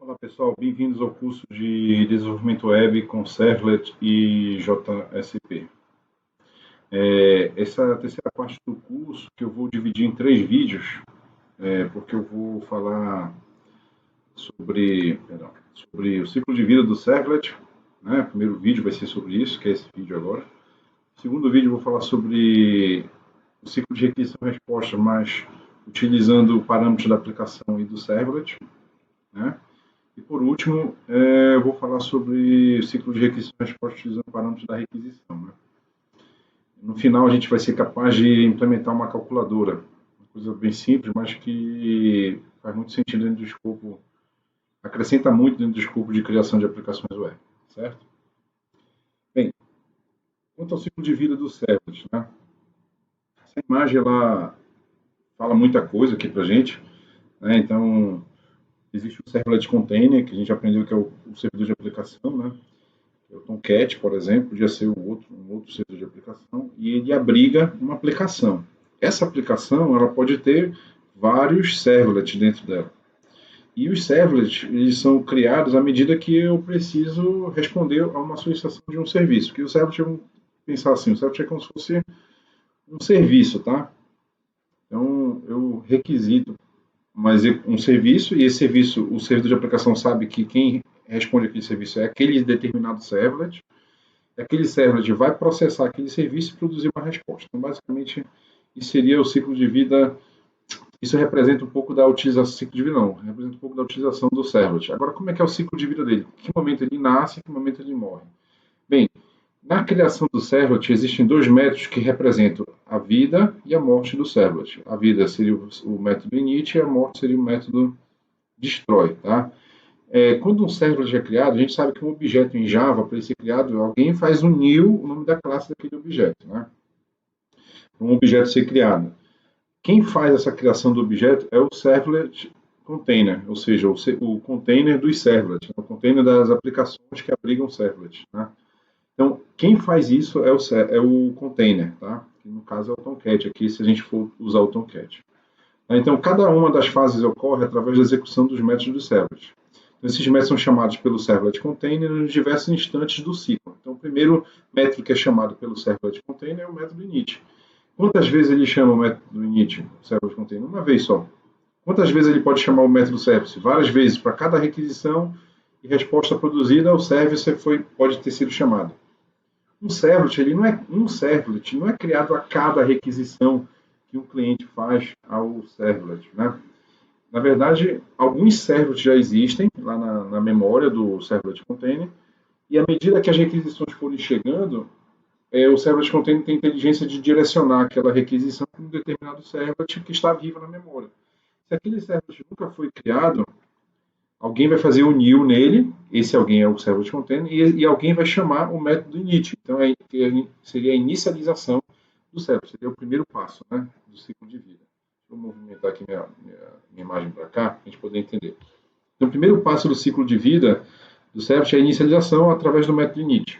Olá pessoal, bem-vindos ao curso de Desenvolvimento Web com Servlet e JSP. Essa é a terceira parte do curso que eu vou dividir em três vídeos, porque eu vou falar sobre o ciclo de vida do Servlet. Né? O primeiro vídeo vai ser sobre isso, que é esse vídeo agora. O segundo vídeo eu vou falar sobre o ciclo de requisição e resposta, mas utilizando parâmetros da aplicação e do Servlet. Né? E por último, eu vou falar sobre o ciclo de requisição e resposta utilizando parâmetros da requisição. Né? No final, a gente vai ser capaz de implementar uma calculadora, uma coisa bem simples, mas que faz muito sentido dentro do escopo, acrescenta muito dentro do escopo de criação de aplicações web, certo? Bem, quanto ao ciclo de vida do Servlet, né? Essa imagem ela fala muita coisa aqui para a gente, né? Então, existe o Servlet Container, que a gente aprendeu que é o servidor de aplicação, né? O Tomcat, por exemplo, podia ser um outro servidor de aplicação, e ele abriga uma aplicação. Essa aplicação ela pode ter vários servlets dentro dela. E os servlets eles são criados à medida que eu preciso responder a uma solicitação de um serviço. Porque o servlet, vamos pensar assim, o servlet é como se fosse um serviço, tá? Então, eu requisito um serviço, e esse serviço, o servidor de aplicação sabe que quem responde aquele serviço é aquele determinado servlet. Aquele servlet vai processar aquele serviço e produzir uma resposta. Então, basicamente, isso seria o ciclo de vida. Isso representa um pouco da utilização, ciclo de vida não, representa um pouco da utilização do servlet. Agora, como é que é o ciclo de vida dele? Em que momento ele nasce, em que momento ele morre? Bem, na criação do servlet existem dois métodos que representam a vida e a morte do servlet. A vida seria o método init e a morte seria o método destroy, tá? Quando um servlet é criado, a gente sabe que um objeto em Java, para ele ser criado, alguém faz um new, o nome da classe daquele objeto, né? Um objeto ser criado. Quem faz essa criação do objeto é o servlet container, ou seja, o container dos servlets, o container das aplicações que abrigam servlet, né? Então, quem faz isso é o container, tá? Que no caso é o Tomcat aqui, se a gente for usar o Tomcat. Então, cada uma das fases ocorre através da execução dos métodos do servlet. Esses métodos são chamados pelo servlet container nos diversos instantes do ciclo. Então, o primeiro método que é chamado pelo servlet container é o método init. Quantas vezes ele chama o método init, o servlet container? Uma vez só. Quantas vezes ele pode chamar o método service? Várias vezes. Para cada requisição e resposta produzida, o service pode ter sido chamado. Um servlet, não é criado a cada requisição que um cliente faz ao servlet, né? Na verdade, alguns servlets já existem lá na memória do servlet container, e à medida que as requisições forem chegando, o servlet container tem inteligência de direcionar aquela requisição para um determinado servlet que está vivo na memória. Se aquele servlet nunca foi criado, alguém vai fazer o new nele, esse alguém é o servlet container, e alguém vai chamar o método init. Então, seria a inicialização do servlet, seria o primeiro passo, né, do ciclo de vida. Vou movimentar aqui minha imagem para cá, para a gente poder entender. Então, o primeiro passo do ciclo de vida do servlet é a inicialização através do método init.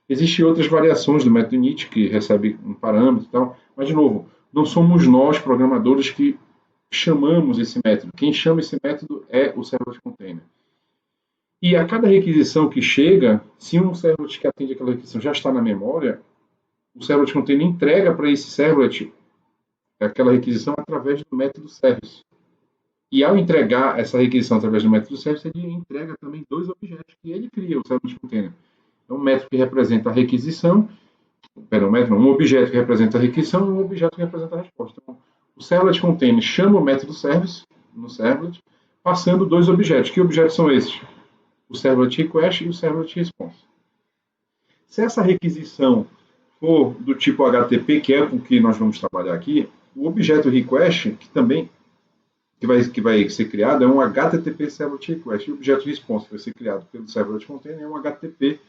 Existem outras variações do método init, que recebe um parâmetro e tal, mas, de novo, não somos nós, programadores, que chamamos esse método. Quem chama esse método é o servlet container. E a cada requisição que chega, se um servlet que atende aquela requisição já está na memória, o servlet container entrega para esse servlet aquela requisição através do método service. E ao entregar essa requisição através do método service, ele entrega também dois objetos que ele cria, o servlet container. É um método que representa a requisição, um objeto que representa a requisição e um objeto que representa a resposta. Então, o servlet container chama o método service no servlet, passando dois objetos. Que objetos são esses? O servlet request e o servlet response. Se essa requisição for do tipo HTTP, que é com que nós vamos trabalhar aqui, o objeto request, que vai ser criado, é um HTTP servlet request. E o objeto response, que vai ser criado pelo servlet container, é um HTTP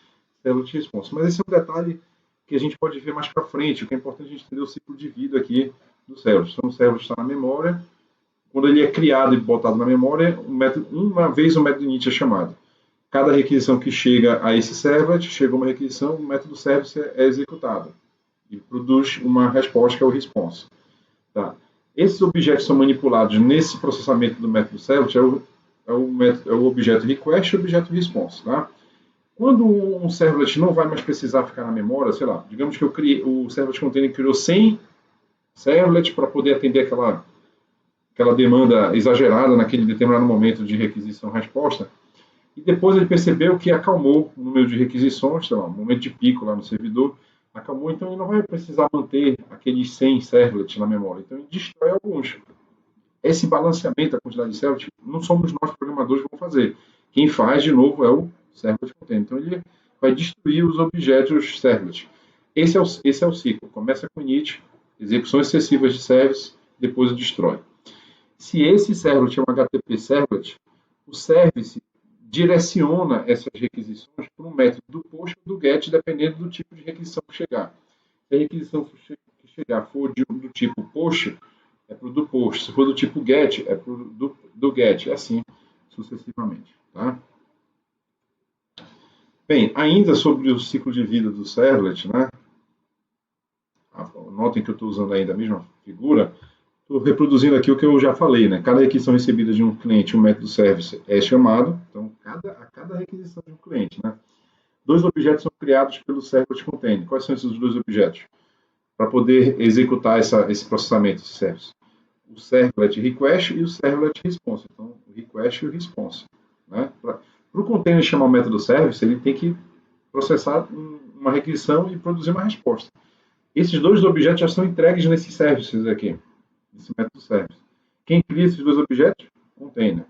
servlet response. Mas esse é um detalhe que a gente pode ver mais para frente. O que é importante a gente entender o ciclo de vida aqui do servlet. Então, o servlet está na memória. Quando ele é criado e botado na memória, uma vez o método init é chamado. Cada requisição que chega a esse servlet, chega uma requisição, o método service é executado e produz uma resposta que é o response. Tá? Esses objetos são manipulados nesse processamento do método servlet, é o objeto request e o objeto response. Tá? Quando um servlet não vai mais precisar ficar na memória, sei lá, digamos que o servlet container criou 100 servlets para poder atender aquela demanda exagerada naquele determinado momento de requisição-resposta, e depois ele percebeu que acalmou o número de requisições, sei lá, um momento de pico lá no servidor, acalmou, então ele não vai precisar manter aqueles 100 servlets na memória, então ele destrói alguns. Esse balanceamento da quantidade de servlets não somos nós programadores que vamos fazer. Quem faz, de novo, é o servlet container. Então ele vai destruir os objetos servlet. Esse é o ciclo. Começa com init, execuções excessivas de service, depois o destrói. Se esse servlet é um HTTP servlet, o service direciona essas requisições para um método do post ou do get, dependendo do tipo de requisição que chegar. Se a requisição que chegar for do tipo post, é para o do post. Se for do tipo get, é para o do get. E assim sucessivamente. Tá? Bem, ainda sobre o ciclo de vida do servlet, né? Notem que eu estou usando ainda a mesma figura. Estou reproduzindo aqui o que eu já falei, né? Cada requisição recebida de um cliente, um método service é chamado. Então, a cada requisição de um cliente, né? 2 objetos são criados pelo servlet container. Quais são esses 2 objetos? Para poder executar esse processamento, esse service. O servlet request e o servlet response. Então, o request e o response. Né? Para o container chamar o método service, ele tem que processar uma requisição e produzir uma resposta. Esses 2 objetos já são entregues nesses services aqui, nesse método service. Quem cria esses 2 objetos? Container.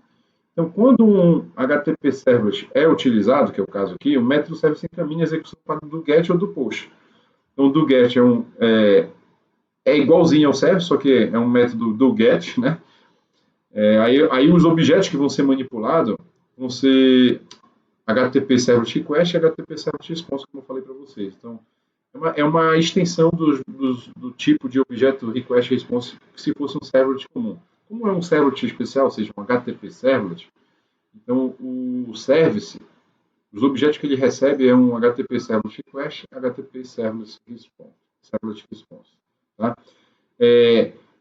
Então, quando um HTTP servlet é utilizado, que é o caso aqui, o método service encaminha a execução para o do get ou do post. Então, o do get é igualzinho ao service, só que é um método do get, né? Aí os objetos que vão ser manipulados vão ser HTTP servlet request e HTTP servlet response, como eu falei para vocês. Então, é uma extensão do tipo de objeto request response que se fosse um servlet comum. Como é um servlet especial, ou seja, um HTTP servlet, então o service, os objetos que ele recebe é um HTTP servlet request, HTTP servlet response. Tá?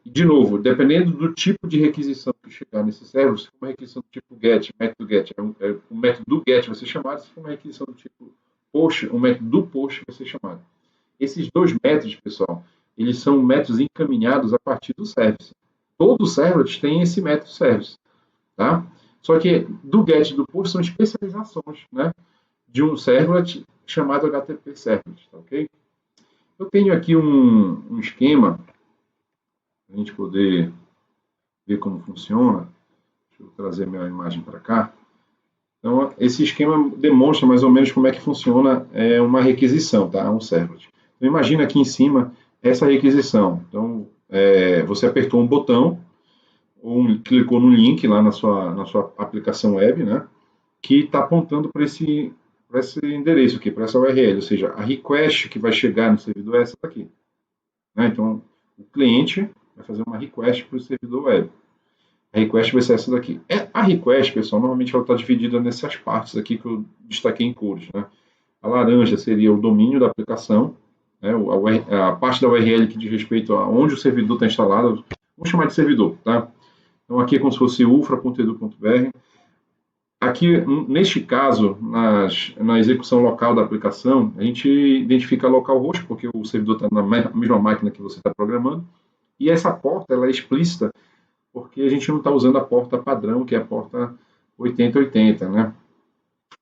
De novo, dependendo do tipo de requisição que chegar nesse server, se for uma requisição do tipo get, método get, o método do get vai ser chamado, se for uma requisição do tipo post, o método do post vai ser chamado. Esses 2 métodos, pessoal, eles são métodos encaminhados a partir do service. Todo servlet tem esse método service. Tá? Só que do get e do post são especializações, né, de um servlet chamado HTTP servlet. Tá, okay? Eu tenho aqui um esquema para a gente poder ver como funciona. Deixa eu trazer minha imagem para cá. Então, esse esquema demonstra mais ou menos como é que funciona uma requisição, tá? Um servlet. Então, imagina aqui em cima essa requisição. Então, você apertou um botão ou clicou no link lá na sua aplicação web, né? Que está apontando para esse endereço aqui, para essa URL. Ou seja, a request que vai chegar no servidor é essa daqui. Né? Então, o cliente vai fazer uma request para o servidor web. A request vai ser essa daqui. A request, pessoal, normalmente ela está dividida nessas partes aqui que eu destaquei em cores. Né? A laranja seria o domínio da aplicação, né? A parte da URL que diz respeito a onde o servidor está instalado. Vamos chamar de servidor. Tá? Então, aqui é como se fosse ufra.edu.br. Aqui, neste caso, na execução local da aplicação, a gente identifica localhost, porque o servidor está na mesma máquina que você está programando. E essa porta ela é explícita, porque a gente não está usando a porta padrão, que é a porta 8080, né?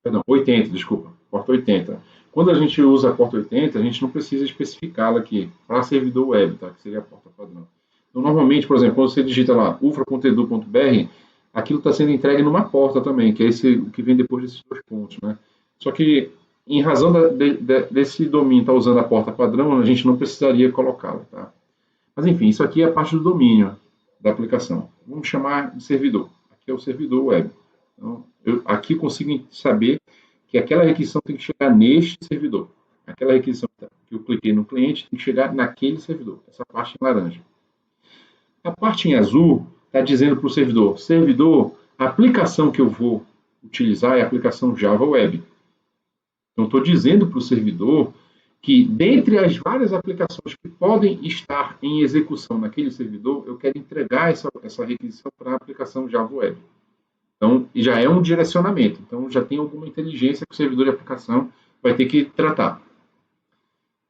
Perdão, 80, desculpa, porta 80. Quando a gente usa a porta 80, a gente não precisa especificá-la aqui para servidor web, tá? Que seria a porta padrão. Então, normalmente, por exemplo, quando você digita lá ufra.edu.br, aquilo está sendo entregue numa porta também, que é o que vem depois desses 2 pontos, né? Só que, em razão desse domínio estar usando a porta padrão, a gente não precisaria colocá-la, tá? Mas, enfim, isso aqui é a parte do domínio da aplicação. Vamos chamar de servidor. Aqui é o servidor web. Então, aqui eu consigo saber que aquela requisição tem que chegar neste servidor. Aquela requisição que eu cliquei no cliente tem que chegar naquele servidor. Essa parte em laranja. A parte em azul está dizendo para o servidor, a aplicação que eu vou utilizar é a aplicação Java Web. Então, estou dizendo para o servidor que, dentre as várias aplicações que podem estar em execução naquele servidor, eu quero entregar essa requisição para a aplicação Java Web. Então, já é um direcionamento. Então, já tem alguma inteligência que o servidor de aplicação vai ter que tratar.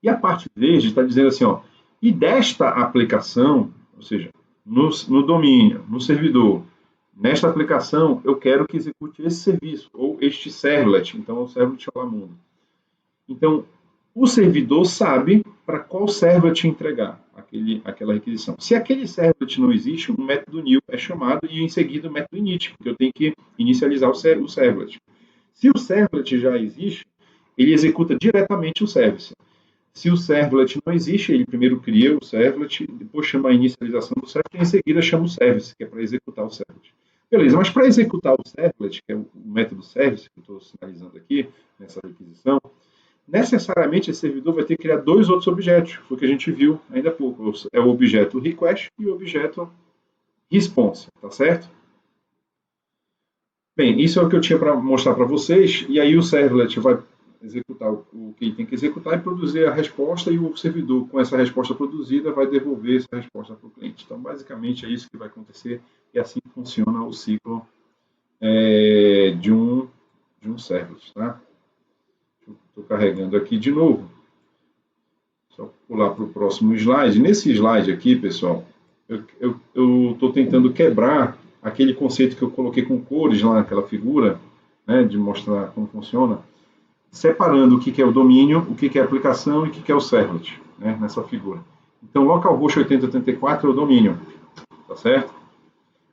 E a parte verde está dizendo assim, ó, e desta aplicação, ou seja, no domínio, no servidor, nesta aplicação, eu quero que execute esse serviço, ou este servlet. Então, é o servlet lá mundo. Então, o servidor sabe para qual servlet entregar aquela requisição. Se aquele servlet não existe, um método new é chamado e em seguida o método init, porque eu tenho que inicializar o servlet. Se o servlet já existe, ele executa diretamente o service. Se o servlet não existe, ele primeiro cria o servlet, depois chama a inicialização do servlet e em seguida chama o service, que é para executar o servlet. Beleza, mas para executar o servlet, que é o método service que eu estou sinalizando aqui nessa requisição, necessariamente esse servidor vai ter que criar dois outros objetos, foi o que a gente viu ainda há pouco. É o objeto request e o objeto response, tá certo? Bem, isso é o que eu tinha para mostrar para vocês, e aí o servlet vai executar o que ele tem que executar e produzir a resposta, e o servidor, com essa resposta produzida, vai devolver essa resposta para o cliente. Então, basicamente, é isso que vai acontecer, e assim funciona o ciclo de um servlet, tá? Estou carregando aqui de novo. Só pular para o próximo slide. Nesse slide aqui, pessoal, eu estou tentando quebrar aquele conceito que eu coloquei com cores lá naquela figura, né, de mostrar como funciona, separando o que é o domínio, o que é a aplicação e o que é o servlet, né, nessa figura. Então, localhost 8084 é o domínio, tá certo?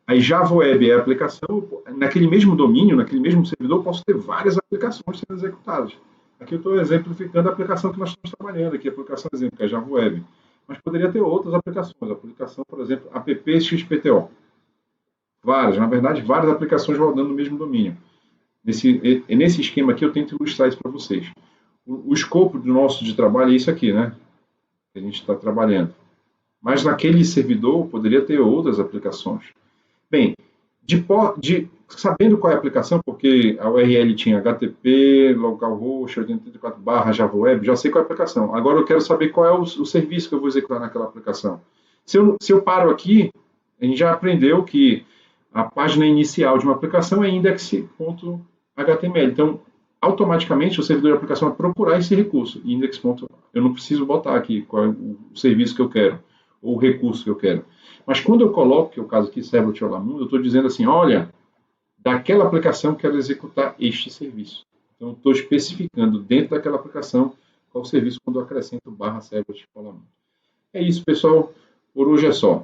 Aí Java Web é a aplicação. Naquele mesmo domínio, naquele mesmo servidor, eu posso ter várias aplicações sendo executadas. Aqui eu estou exemplificando a aplicação que nós estamos trabalhando, aqui a aplicação exemplo, que é Java Web. Mas poderia ter outras aplicações. A aplicação, por exemplo, app-xpto. Várias, na verdade, várias aplicações rodando no mesmo domínio. Nesse esquema aqui, eu tento ilustrar isso para vocês. O escopo do nosso de trabalho é isso aqui, né? Que a gente está trabalhando. Mas naquele servidor, poderia ter outras aplicações. Bem, sabendo qual é a aplicação, porque a URL tinha HTTP, localhost, 84/Java Web, já sei qual é a aplicação. Agora eu quero saber qual é o serviço que eu vou executar naquela aplicação. Se eu paro aqui, a gente já aprendeu que a página inicial de uma aplicação é index.html. Então, automaticamente, o servidor de aplicação vai procurar esse recurso, index. Eu não preciso botar aqui qual é o serviço que eu quero, ou o recurso que eu quero. Mas quando eu coloco, que é o caso aqui, servlet Olamundo, eu estou dizendo assim, olha, daquela aplicação quero executar este serviço. Então, eu estou especificando dentro daquela aplicação qual o serviço quando eu acrescento /servlet Olamundo. É isso, pessoal. Por hoje é só.